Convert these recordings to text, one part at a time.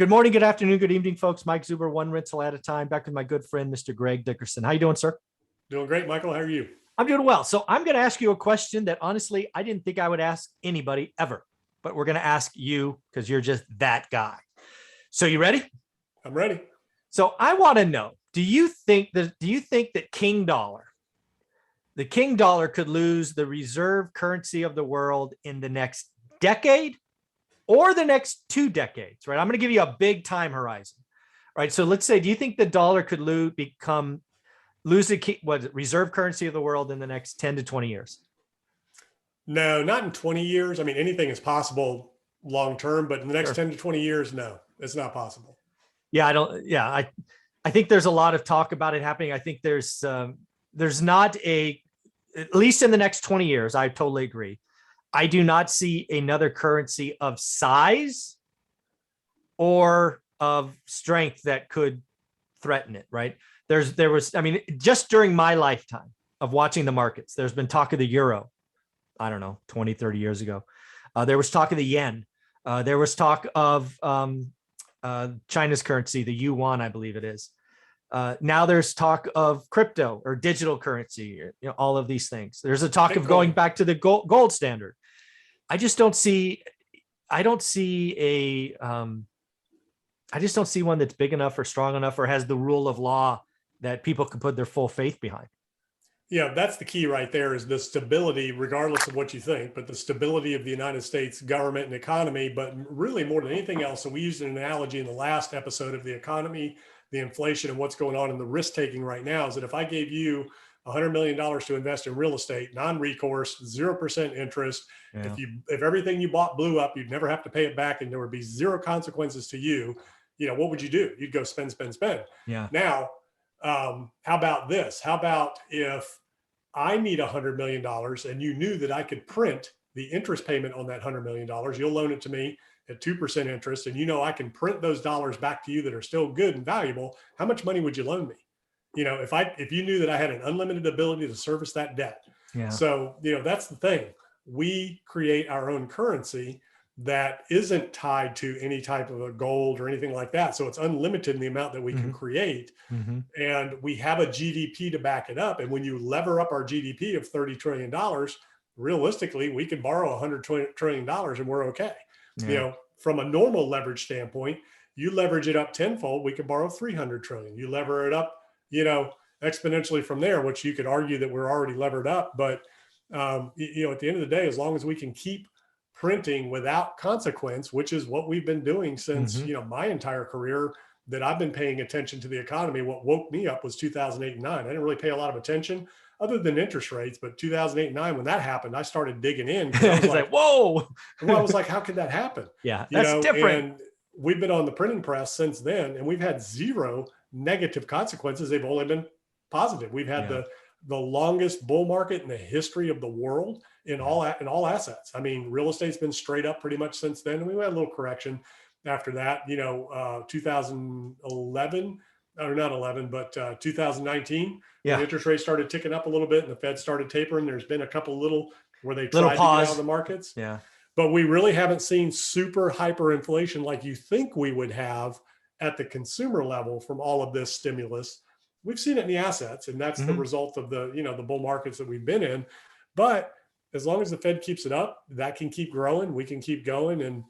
Good morning, good afternoon, good evening, folks. Mike Zuber, one rental at a time, back with my good friend, Mr. Greg Dickerson. How you doing, sir? Doing great, Michael. How are you? I'm doing well. So I'm going to ask you a question that honestly, I didn't think I would ask anybody ever, but we're going to ask you because you're just that guy. So you ready? I'm ready. So I want to know, do you think that the king dollar could lose the reserve currency of the world in the next decade or the next 2 decades, right? I'm going to give you a big time horizon, right? So let's say, do you think the dollar could lose the reserve currency of the world in the next 10 to 20 years? No, not in 20 years. I mean, anything is possible long term, but in the next Sure. 10 to 20 years, no, it's not possible. Yeah, I think there's a lot of talk about it happening. I think there's not at least in the next 20 years, I totally agree. I do not see another currency of size or of strength that could threaten it, right? Just during my lifetime of watching the markets, there's been talk of the euro, I don't know, 20, 30 years ago. There was talk of the yen. There was talk of China's currency, the yuan, I believe it is. Now there's talk of crypto or digital currency, all of these things. There's a talk of going back to the gold standard. I just don't see one that's big enough or strong enough or has the rule of law that people can put their full faith behind. Yeah, that's the key right there, is the stability, regardless of what you think, but the stability of the United States government and economy, but really more than anything else. So we used an analogy in the last episode of the economy, the inflation, and what's going on in the risk taking right now is that if I gave you $100 million to invest in real estate, non-recourse, 0% interest. Yeah. If everything you bought blew up, you'd never have to pay it back, and there would be zero consequences to you. What would you do? You'd go spend. Yeah. Now, how about this? How about if I need $100 million and you knew that I could print the interest payment on that $100 million, you'll loan it to me at 2% interest, and I can print those dollars back to you that are still good and valuable. How much money would you loan me? If you knew that I had an unlimited ability to service that debt. Yeah. So, that's the thing. We create our own currency that isn't tied to any type of a gold or anything like that. So it's unlimited in the amount that we can create. And we have a GDP to back it up. And when you lever up our GDP of $30 trillion, realistically, we can borrow $100 trillion and we're okay. Yeah. From a normal leverage standpoint, you leverage it up tenfold, we can borrow 300 trillion. You lever it up, exponentially from there, which you could argue that we're already levered up. But, at the end of the day, as long as we can keep printing without consequence, which is what we've been doing since, my entire career, that I've been paying attention to the economy. What woke me up was 2008 and 9. I didn't really pay a lot of attention other than interest rates, but 2008 and 9, when that happened, I started digging in. I was like, whoa. Well, I was like, how could that happen? Yeah, that's different. And we've been on the printing press since then, and we've had zero negative consequences. They've only been positive. We've had the longest bull market in the history of the world in all assets. I mean, real estate's been straight up pretty much since then. And we had a little correction after that, 2011, or not 11, but 2019, when interest rates started ticking up a little bit and the Fed started tapering. There's been a couple where they tried to get out of the markets. Yeah. But we really haven't seen super hyperinflation like you think we would have at the consumer level from all of this stimulus. We've seen it in the assets, and that's the result of the bull markets that we've been in. But as long as the Fed keeps it up, that can keep growing. We can keep going, and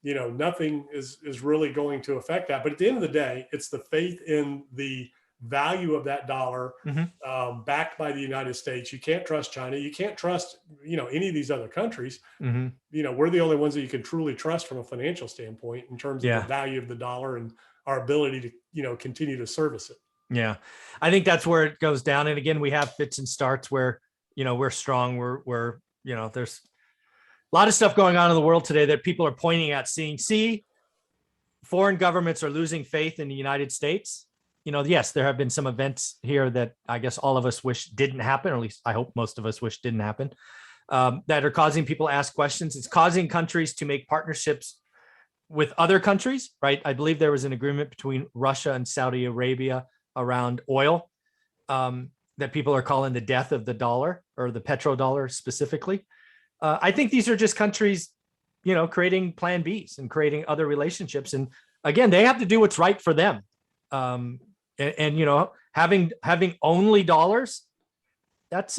nothing is really going to affect that. But at the end of the day, it's the faith in the value of that dollar, backed by the United States. You can't trust China. You can't trust any of these other countries. We're the only ones that you can truly trust from a financial standpoint in terms of the value of the dollar and our ability to continue to service it. Yeah, I think that's where it goes down. And again, we have fits and starts where, we're strong. We're there's a lot of stuff going on in the world today that people are pointing at, see, foreign governments are losing faith in the United States. Yes, there have been some events here that I guess all of us wish didn't happen, or at least I hope most of us wish didn't happen, that are causing people to ask questions. It's causing countries to make partnerships with other countries, right? I believe there was an agreement between Russia and Saudi Arabia around oil, that people are calling the death of the dollar, or the petrodollar specifically. I think these are just countries, creating plan Bs and creating other relationships. And again, they have to do what's right for them. And having only dollars, that's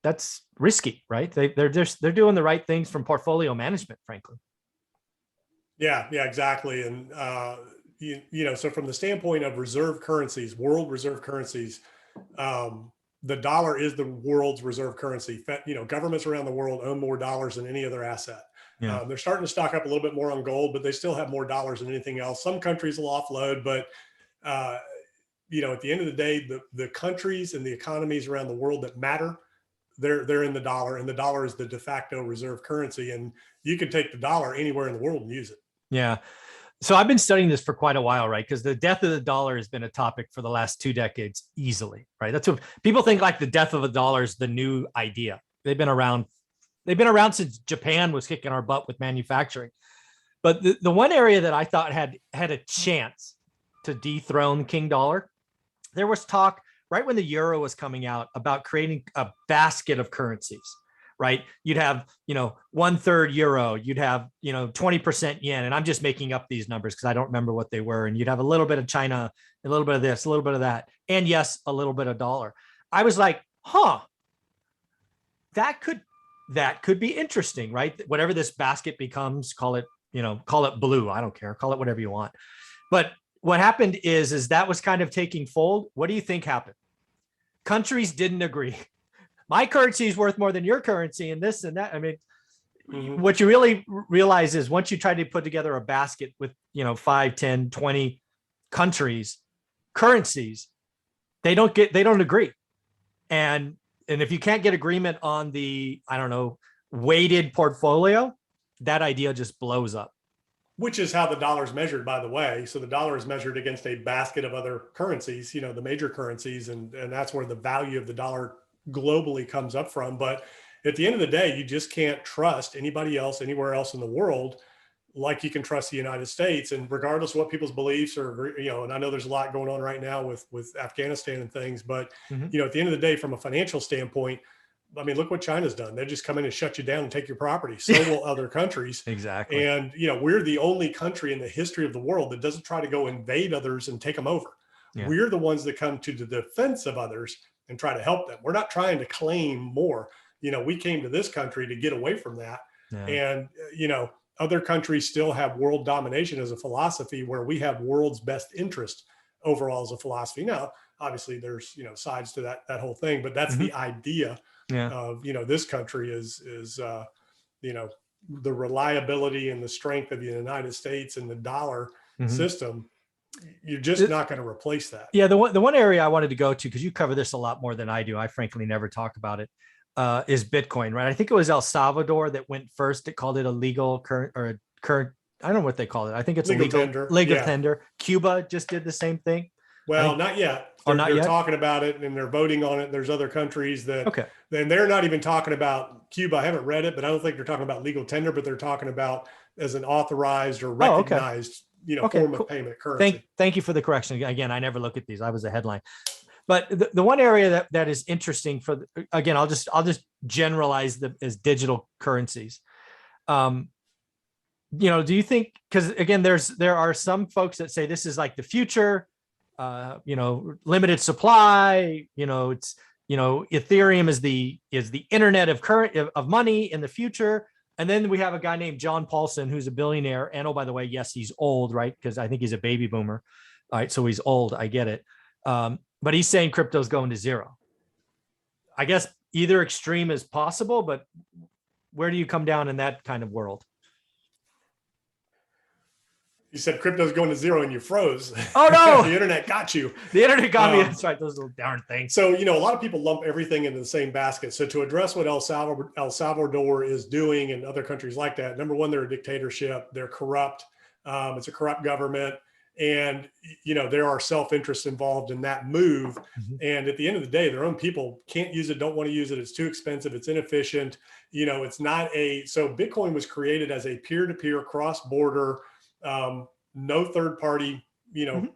that's risky, right? They're doing the right things from portfolio management, frankly. Yeah, exactly. And so from the standpoint of reserve currencies, world reserve currencies, the dollar is the world's reserve currency. Governments around the world own more dollars than any other asset. Yeah. They're starting to stock up a little bit more on gold, but they still have more dollars than anything else. Some countries will offload, but at the end of the day, the countries and the economies around the world that matter, they're in the dollar, and the dollar is the de facto reserve currency. And you can take the dollar anywhere in the world and use it. Yeah. So I've been studying this for quite a while, right? Because the death of the dollar has been a topic for the last 2 decades easily, right? That's what people think, like the death of the dollar is the new idea. They've been around since Japan was kicking our butt with manufacturing. But the one area that I thought had a chance to dethrone King Dollar, there was talk right when the euro was coming out about creating a basket of currencies, right? You'd have, 1/3 euro, you'd have, 20% yen. And I'm just making up these numbers because I don't remember what they were. And you'd have a little bit of China, a little bit of this, a little bit of that. And yes, a little bit of dollar. I was like, that could be interesting, right? Whatever this basket becomes, call it blue. I don't care. Call it whatever you want. But what happened is that was kind of taking fold. What do you think happened? Countries didn't agree. My currency is worth more than your currency and this and that. I mean, what you really realize is once you try to put together a basket with, 5, 10, 20 currencies, they don't agree. And if you can't get agreement on the, weighted portfolio, that idea just blows up. Which is how the dollar is measured, by the way. So the dollar is measured against a basket of other currencies, the major currencies, and that's where the value of the dollar globally comes up from. But at the end of the day, you just can't trust anybody else anywhere else in the world like you can trust the United States. And regardless of what people's beliefs are, and I know there's a lot going on right now with Afghanistan and things, but at the end of the day, from a financial standpoint, I mean, look what China's done. They just come in and shut you down and take your property. So will other countries. Exactly. And, we're the only country in the history of the world that doesn't try to go invade others and take them over. Yeah. We're the ones that come to the defense of others and try to help them. We're not trying to claim more. We came to this country to get away from that. Yeah. And, other countries still have world domination as a philosophy, where we have world's best interest overall as a philosophy. Now, obviously there's, sides to that whole thing, but that's the idea. Yeah. Of, this country is the reliability and the strength of the United States and the dollar system. You're just not going to replace that. Yeah. The one area I wanted to go to, because you cover this a lot more than I do, I frankly never talk about it, is Bitcoin, right? I think it was El Salvador that went first. It called it a legal current or a current. I don't know what they call it. I think it's legal tender. Cuba just did the same thing. Well, not yet. They're talking about it and they're voting on it. There's other countries that, then they're not even talking about Cuba. I haven't read it, but I don't think they're talking about legal tender, but they're talking about as an authorized or recognized, form of payment currency. Thank you for the correction. Again, I never look at these. I was a headline. But the one area that is interesting again, I'll just generalize them as digital currencies. Do you think, because again, there are some folks that say this is like the future, limited supply, it's, Ethereum is the internet of money in the future. And then we have a guy named John Paulson, who's a billionaire. And oh, by the way, yes, he's old, right? Because I think he's a baby boomer. All right. So he's old. I get it. But he's saying crypto's going to zero. I guess either extreme is possible, but where do you come down in that kind of world? You said crypto's going to zero and you froze. Oh, no. The internet got you. The internet got me. That's right. Those little darn things. So, a lot of people lump everything into the same basket. So to address what El Salvador is doing and other countries like that, number one, they're a dictatorship. They're corrupt. It's a corrupt government. And, there are self-interests involved in that move. And at the end of the day, their own people can't use it, don't want to use it. It's too expensive. It's inefficient. It's not so Bitcoin was created as a peer-to-peer cross-border, no third party,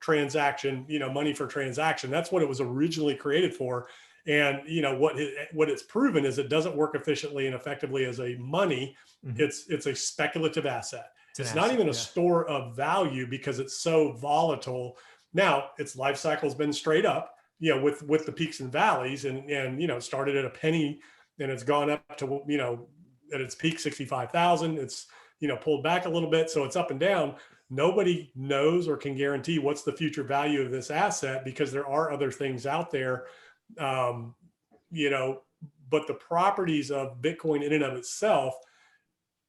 transaction, money for transaction. That's what it was originally created for. And, what it's proven is it doesn't work efficiently and effectively as a money. It's a speculative asset. an It's not asset, even a yeah. store of value because it's so volatile. Now its life cycle has been straight up, with the peaks and valleys, and started at a penny and it's gone up to, at its peak 65,000. It's, pulled back a little bit, so it's up and down. Nobody knows or can guarantee what's the future value of this asset because there are other things out there. Um, you know, but the properties of Bitcoin in and of itself,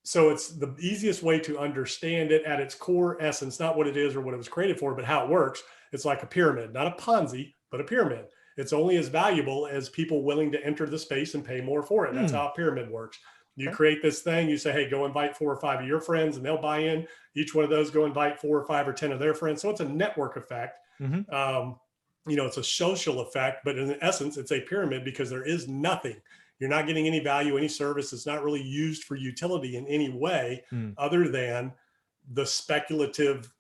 so it's the easiest way to understand it at its core essence, not what it is or what it was created for, but how it works. It's like a pyramid, not a Ponzi, but a pyramid. It's only as valuable as people willing to enter the space and pay more for it. That's how a pyramid works. You Okay. create this thing, you say, hey, go invite 4 or 5 of your friends and they'll buy in. Each one of those go invite 4 or 5 or 10 of their friends. So it's a network effect. It's a social effect, but in essence, it's a pyramid because there is nothing. You're not getting any value, any service. It's not really used for utility in any way other than the speculative,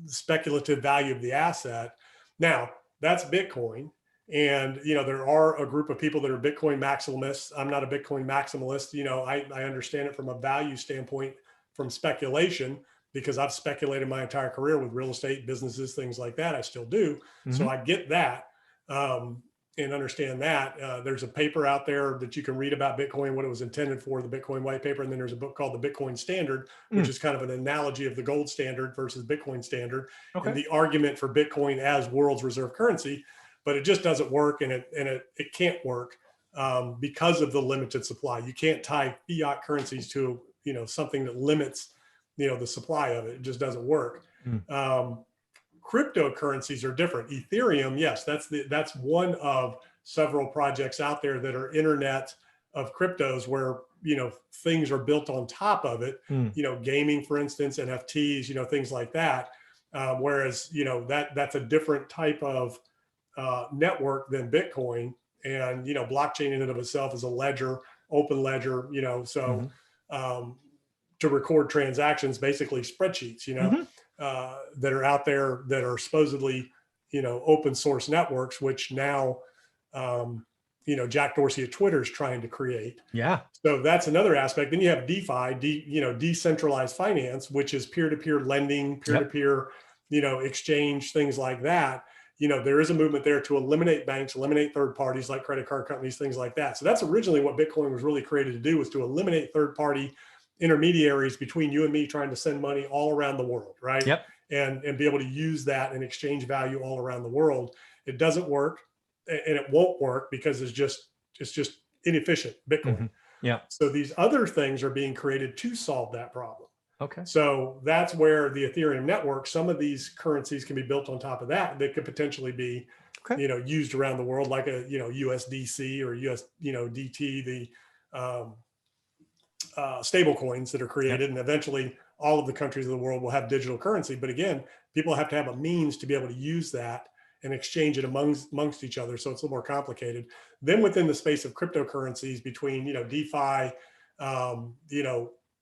speculative value of the asset. Now, that's Bitcoin. And, there are a group of people that are Bitcoin maximalists. I'm not a Bitcoin maximalist. I understand it from a value standpoint, from speculation, because I've speculated my entire career with real estate, businesses, things like that. I still do. So I get that and understand that. There's a paper out there that you can read about Bitcoin, what it was intended for, the Bitcoin white paper. And then there's a book called The Bitcoin Standard, which is kind of an analogy of the gold standard versus Bitcoin standard, and the argument for Bitcoin as world's reserve currency. But it just doesn't work, and it can't work because of the limited supply. You can't tie fiat currencies to something that limits the supply of it. It just doesn't work. Cryptocurrencies are different. Ethereum, yes, that's one of several projects out there that are internet of cryptos where things are built on top of it. Gaming, for instance, NFTs, things like that. Whereas that's a different type of network than Bitcoin, and blockchain in and of itself is a ledger, open ledger. To record transactions, basically spreadsheets, that are out there that are supposedly, open source networks, which now, Jack Dorsey at Twitter is trying to create. Yeah. So that's another aspect. Then you have DeFi, decentralized finance, which is peer-to-peer lending, peer-to-peer, exchange, things like that. There is a movement there to eliminate banks, eliminate third parties like credit card companies, things like that. So that's originally what Bitcoin was really created to do, was to eliminate third-party intermediaries between you and me trying to send money all around the world, right? Yep. And be able to use that and exchange value all around the world. It doesn't work, and it won't work because it's just inefficient, Bitcoin. Yeah. So these other things are being created to solve that problem. Okay. So that's where the Ethereum network, some of these currencies can be built on top of that could potentially be, used around the world, like a, USDC or DT, the stable coins that are created. And eventually all of the countries of the world will have digital currency. But again, people have to have a means to be able to use that and exchange it amongst each other. So it's a little more complicated. Then within the space of cryptocurrencies, between, DeFi,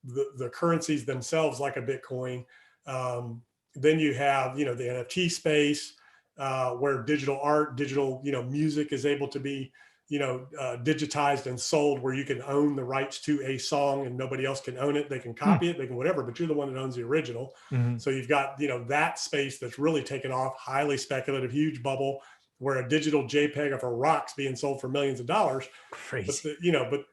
the currencies themselves, like a Bitcoin. Then you have, the NFT space, where digital art, digital, music is able to be, digitized and sold, where you can own the rights to a song and nobody else can own it. They can copy it, they can whatever, but you're the one that owns the original. So you've got, that space that's really taken off, highly speculative, huge bubble, where a digital JPEG of a rock's being sold for millions of dollars. Crazy. But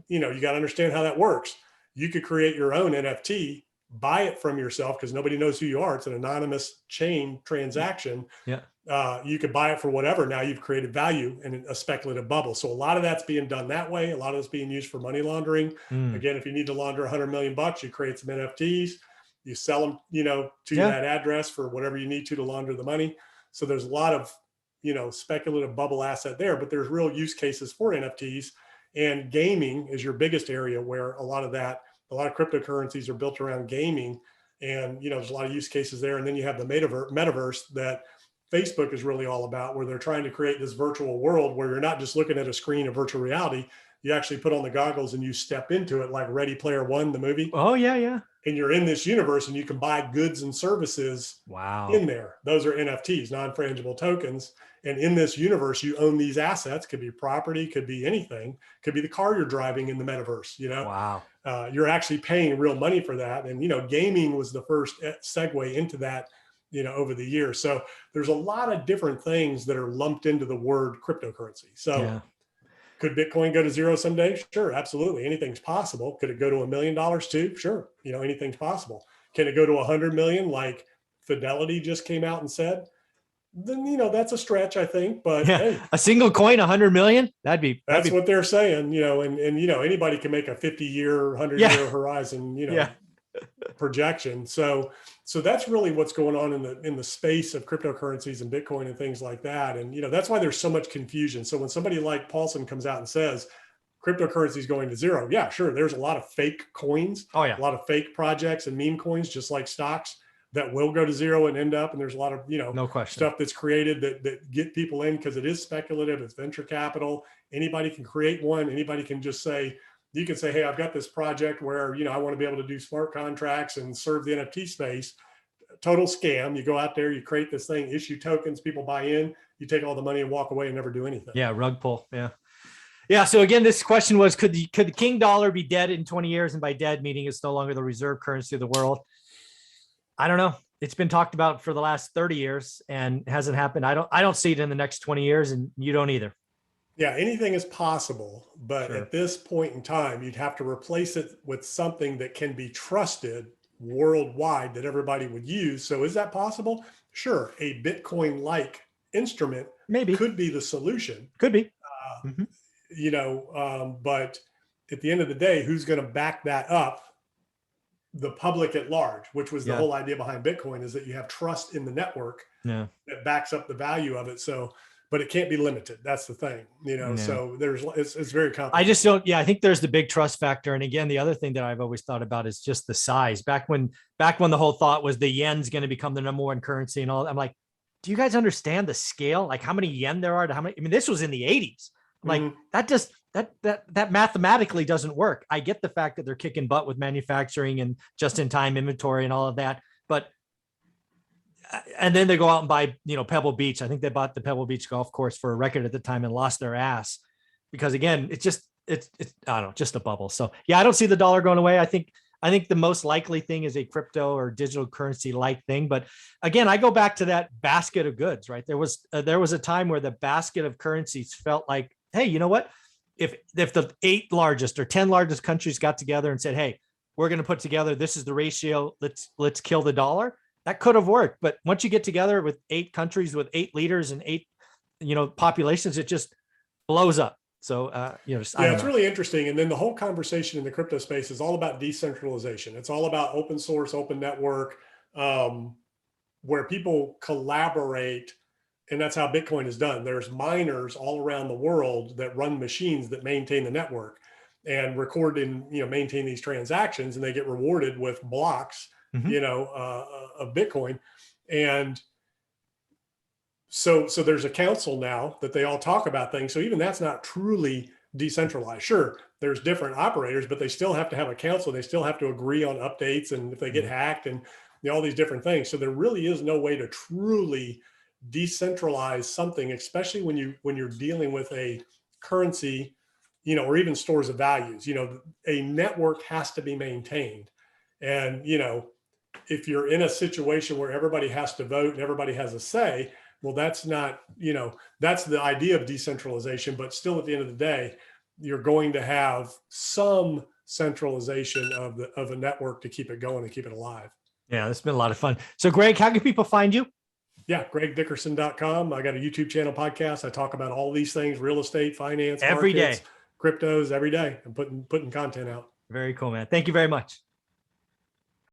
you got to understand how that works. You could create your own NFT, buy it from yourself because nobody knows who you are. It's an anonymous chain transaction. Yeah. You could buy it for whatever. Now you've created value in a speculative bubble. So a lot of that's being done that way. A lot of it's being used for money laundering. Again, if you need to launder $100 million, you create some NFTs, you sell them, to that address for whatever you need to launder the money. So there's a lot of, speculative bubble asset there, but there's real use cases for NFTs. And gaming is your biggest area where a lot of cryptocurrencies are built around gaming. And, there's a lot of use cases there. And then you have the metaverse that Facebook is really all about, where they're trying to create this virtual world where you're not just looking at a screen of virtual reality. You actually put on the goggles and you step into it, like Ready Player One, the movie. Oh, yeah, yeah. And you're in this universe and you can buy goods and services in there. Those are NFTs, non-frangible tokens. And in this universe, you own these assets. Could be property, could be anything, could be the car you're driving in the metaverse, Wow. you're actually paying real money for that. And, gaming was the first segue into that, over the years. So there's a lot of different things that are lumped into the word cryptocurrency. So Yeah. could Bitcoin go to zero someday? Sure, absolutely. Anything's possible. Could it go to $1 million too? Sure. Anything's possible. Can it go to 100 million like Fidelity just came out and said? Then, that's a stretch, I think. But Yeah. hey, A single coin, 100 million. that's what they're saying, and anybody can make a 50-year, 100-year horizon, Yeah. projection. So that's really what's going on in the space of cryptocurrencies and Bitcoin and things like that. And, that's why there's so much confusion. So when somebody like Paulson comes out and says cryptocurrency is going to zero, yeah, sure. There's a lot of fake coins, Oh yeah. a lot of fake projects and meme coins, just like stocks, that will go to zero and end up. And there's a lot of, No question. stuff that's created that get people in because it is speculative. It's venture capital. Anybody can create one. Anybody can just say, you can say, hey, I've got this project where, I want to be able to do smart contracts and serve the NFT space. Total scam. You go out there, you create this thing, issue tokens, people buy in, you take all the money and walk away and never do anything. Yeah. Rug pull. Yeah. Yeah. So again, this question was, could the king dollar be dead in 20 years? And by dead, meaning it's no longer the reserve currency of the world. I don't know. It's been talked about for the last 30 years and hasn't happened. I don't see it in the next 20 years, and you don't either. Yeah, anything is possible, but Sure. at this point in time, you'd have to replace it with something that can be trusted worldwide that everybody would use. So is that possible? Sure. A Bitcoin-like instrument Maybe could be the solution. could be. But at the end of the day, who's going to back that up? The public at large, which was the whole idea behind Bitcoin, is that you have trust in the network that backs up the value of it. So, but it can't be limited. That's the thing, so it's very complicated. I just don't, I think there's the big trust factor. And again, the other thing that I've always thought about is just the size. Back when the whole thought was the yen's going to become the number 1 currency and all, I'm like, do you guys understand the scale? Like how many yen there are to how many, this was in the 80s. Like that mathematically doesn't work. I get the fact that they're kicking butt with manufacturing and just-in-time inventory and all of that, but and then they go out and buy, Pebble Beach. I think they bought the Pebble Beach golf course for a record at the time and lost their ass because again, it's I don't know, just a bubble. So yeah, I don't see the dollar going away. I think the most likely thing is a crypto or digital currency like thing. But again, I go back to that basket of goods, right? There was a time where the basket of currencies felt like, hey, you know what? If the 8 largest or 10 largest countries got together and said, hey, we're going to put together, this is the ratio, let's kill the dollar, that could have worked. But once you get together with 8 countries with 8 leaders and 8, populations, it just blows up. So, it's really interesting. And then the whole conversation in the crypto space is all about decentralization. It's all about open source, open network, where people collaborate. And that's how Bitcoin is done. There's miners all around the world that run machines that maintain the network and record and, maintain these transactions, and they get rewarded with blocks, of Bitcoin. And so there's a council now that they all talk about things. So even that's not truly decentralized. Sure, there's different operators, but they still have to have a council. They still have to agree on updates and if they get hacked and all these different things. So there really is no way to truly decentralize something, especially when you're dealing with a currency, or even stores of values. A network has to be maintained. And, if you're in a situation where everybody has to vote and everybody has a say, well, that's not, that's the idea of decentralization, but still at the end of the day, you're going to have some centralization of a network to keep it going and keep it alive. Yeah, it's been a lot of fun. So Greg, how can people find you? Yeah, gregdickerson.com. I got a YouTube channel podcast. I talk about all these things, real estate, finance, every markets, day, cryptos every day. I'm putting content out. Very cool, man. Thank you very much.